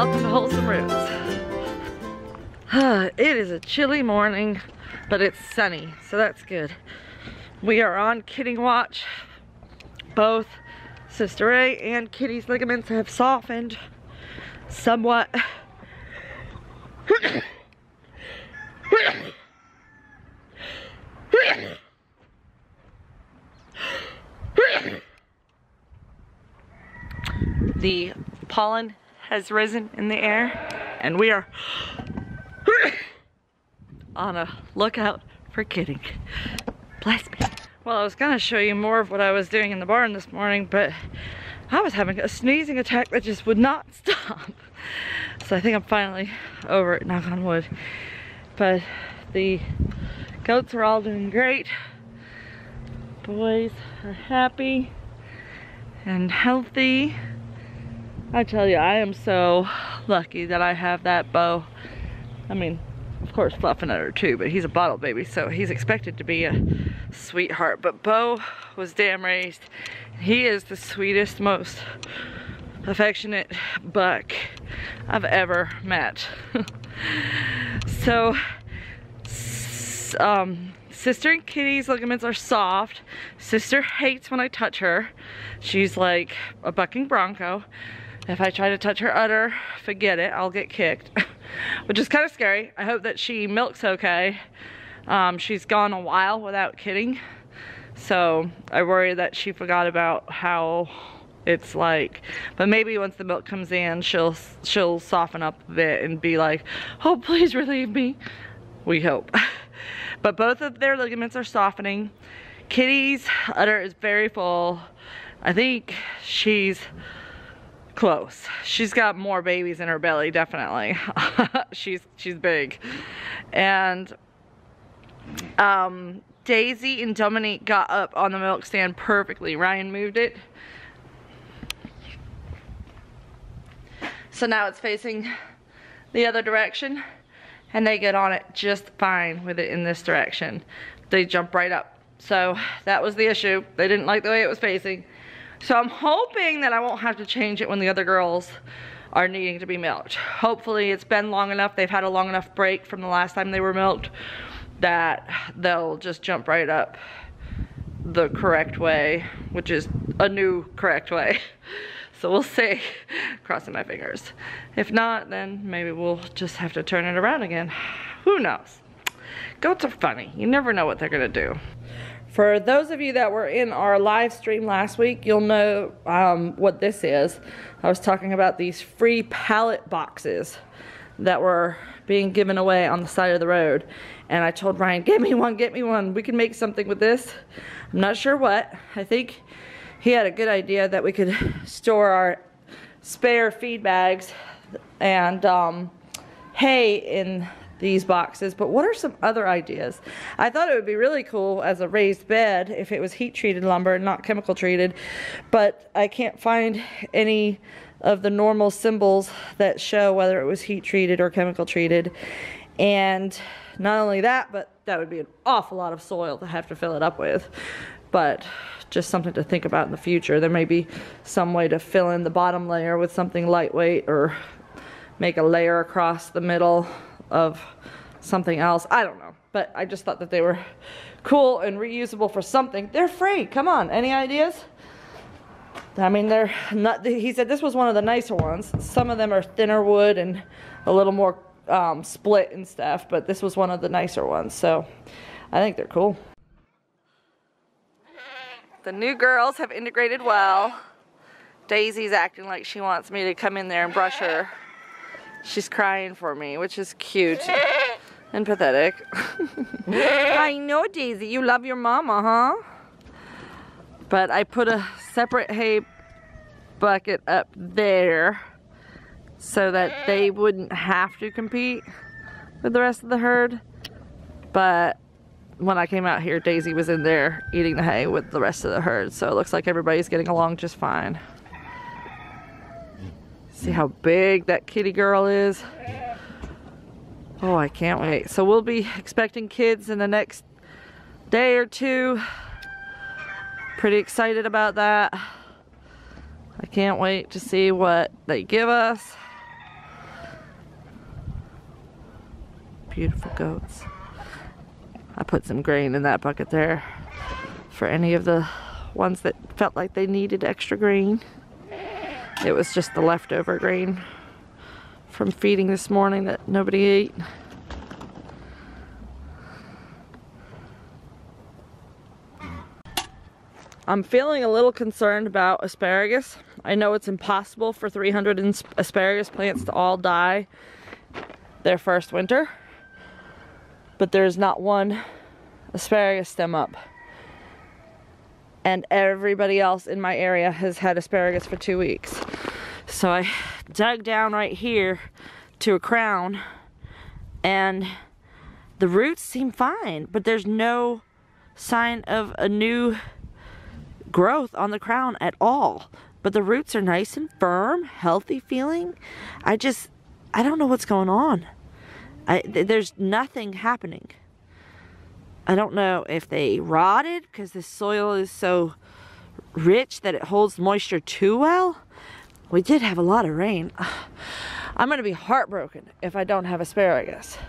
welcome to Wholesome Roots. It is a chilly morning, but it's sunny, so that's good. We are on kidding watch. Both Sister A and Kitty's ligaments have softened somewhat. The pollen has risen in the air, and we are on a lookout for kidding. Bless me. Well, I was gonna show you more of what I was doing in the barn this morning, but I was having a sneezing attack that just would not stop. So I think I'm finally over it, knock on wood. But the goats are all doing great. Boys are happy and healthy. I tell you, I am so lucky that I have that Bo. I mean, of course, Fluffing at her too, but he's a bottle baby, so he's expected to be a sweetheart. But Bo was damn raised. He is the sweetest, most affectionate buck I've ever met. So, Sister and Kitty's ligaments are soft. Sister hates when I touch her. She's like a bucking bronco. If I try to touch her udder, forget it, I'll get kicked. Which is kind of scary. I hope that she milks okay. She's gone a while without kidding. So I worry that she forgot about how it's like. But maybe once the milk comes in, she'll soften up a bit and be like, oh, please relieve me. We hope. But both of their ligaments are softening. Kitty's udder is very full. I think she's close. She's got more babies in her belly, definitely. she's big. And Daisy and Dominique got up on the milk stand perfectly. Ryan moved it. So now it's facing the other direction, and they get on it just fine with it in this direction. They jump right up. So that was the issue. They didn't like the way it was facing. So I'm hoping that I won't have to change it when the other girls are needing to be milked. Hopefully it's been long enough, they've had a long enough break from the last time they were milked, that they'll just jump right up the correct way, which is a new correct way. So we'll see, crossing my fingers. If not, then maybe we'll just have to turn it around again. Who knows? Goats are funny, you never know what they're gonna do. For those of you that were in our live stream last week, you'll know what this is. I was talking about these free pallet boxes that were being given away on the side of the road. And I told Ryan, get me one. We can make something with this. I'm not sure what. I think he had a good idea that we could store our spare feed bags and hay in these boxes, but what are some other ideas? I thought it would be really cool as a raised bed if it was heat treated lumber and not chemical treated, but I can't find any of the normal symbols that show whether it was heat treated or chemical treated. And not only that, but that would be an awful lot of soil to have to fill it up with. But just something to think about in the future. There may be some way to fill in the bottom layer with something lightweight, or make a layer across the middle of something else. I don't know, but I just thought that they were cool and reusable for something. They're free. Come on, any ideas? I mean, they're not, he said this was one of the nicer ones. Some of them are thinner wood and a little more split and stuff, but this was one of the nicer ones, so I think they're cool. The new girls have integrated well. Daisy's acting like she wants me to come in there and brush her. She's crying for me, which is cute and pathetic. I know, Daisy, you love your mama, huh? But I put a separate hay bucket up there so that they wouldn't have to compete with the rest of the herd. But when I came out here, Daisy was in there eating the hay with the rest of the herd, so it looks like everybody's getting along just fine. See how big that kitty girl is? Oh, I can't wait. So we'll be expecting kids in the next day or two. Pretty excited about that. I can't wait to see what they give us. beautiful goats. I put some grain in that bucket there for any of the ones that felt like they needed extra grain. It was just the leftover grain from feeding this morning that nobody ate. I'm feeling a little concerned about asparagus. I know it's impossible for 300 asparagus plants to all die their first winter, but there's not one asparagus stem up. And everybody else in my area has had asparagus for 2 weeks. So I dug down right here to a crown, and the roots seem fine, but there's no sign of a new growth on the crown at all. But the roots are nice and firm, healthy feeling. I don't know what's going on. There's nothing happening. I don't know if they rotted because the soil is so rich that it holds moisture too well. We did have a lot of rain. I'm gonna be heartbroken if I don't have asparagus.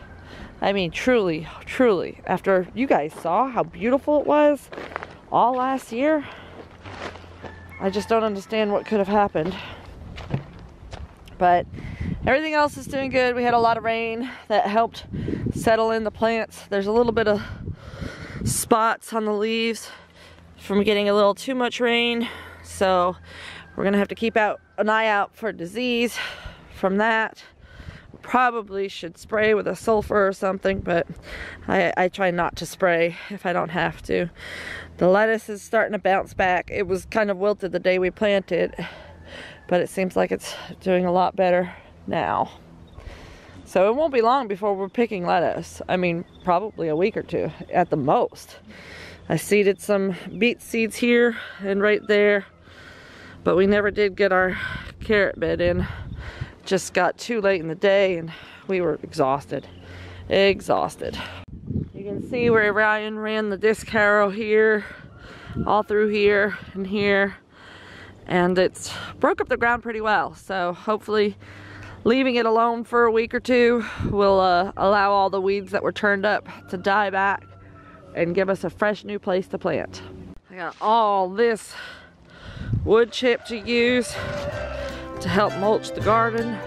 I mean, truly, truly, after you guys saw how beautiful it was all last year, I just don't understand what could have happened. But everything else is doing good. We had a lot of rain that helped settle in the plants. There's a little bit of spots on the leaves from getting a little too much rain. So we're gonna have to keep an eye out for disease from that. Probably should spray with a sulfur or something, but I try not to spray if I don't have to. The lettuce is starting to bounce back. It was kind of wilted the day we planted, but it seems like it's doing a lot better now. So it won't be long before we're picking lettuce. I mean, probably a week or two at the most. I seeded some beet seeds here and right there, but we never did get our carrot bed in. Just got too late in the day and we were exhausted. You can see where Ryan ran the disc harrow here, all through here and here, and it's broke up the ground pretty well. So hopefully leaving it alone for a week or two will allow all the weeds that were turned up to die back and give us a fresh new place to plant. I got all this wood chip to use to help mulch the garden.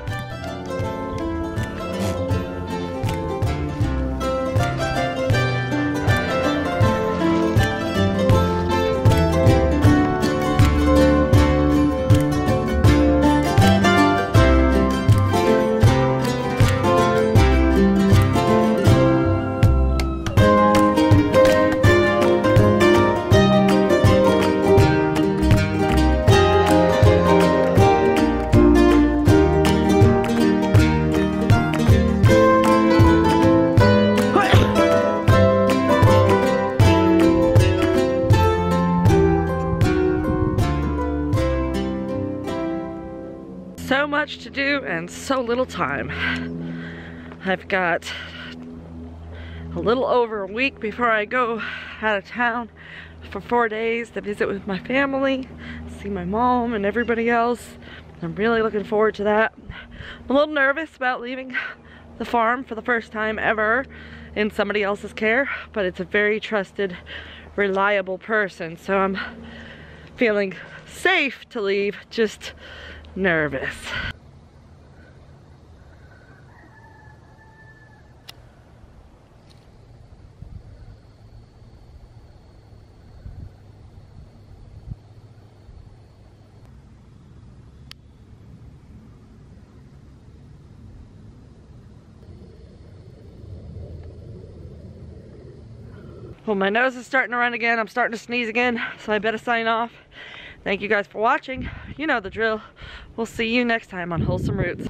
So much to do and so little time. I've got a little over a week before I go out of town for 4 days to visit with my family, see my mom and everybody else. I'm really looking forward to that. I'm a little nervous about leaving the farm for the first time ever in somebody else's care, but it's a very trusted, reliable person, so I'm feeling safe to leave, just nervous. Well, my nose is starting to run again. I'm starting to sneeze again, so I better sign off. Thank you guys for watching. You know the drill. We'll see you next time on Wholesome Roots.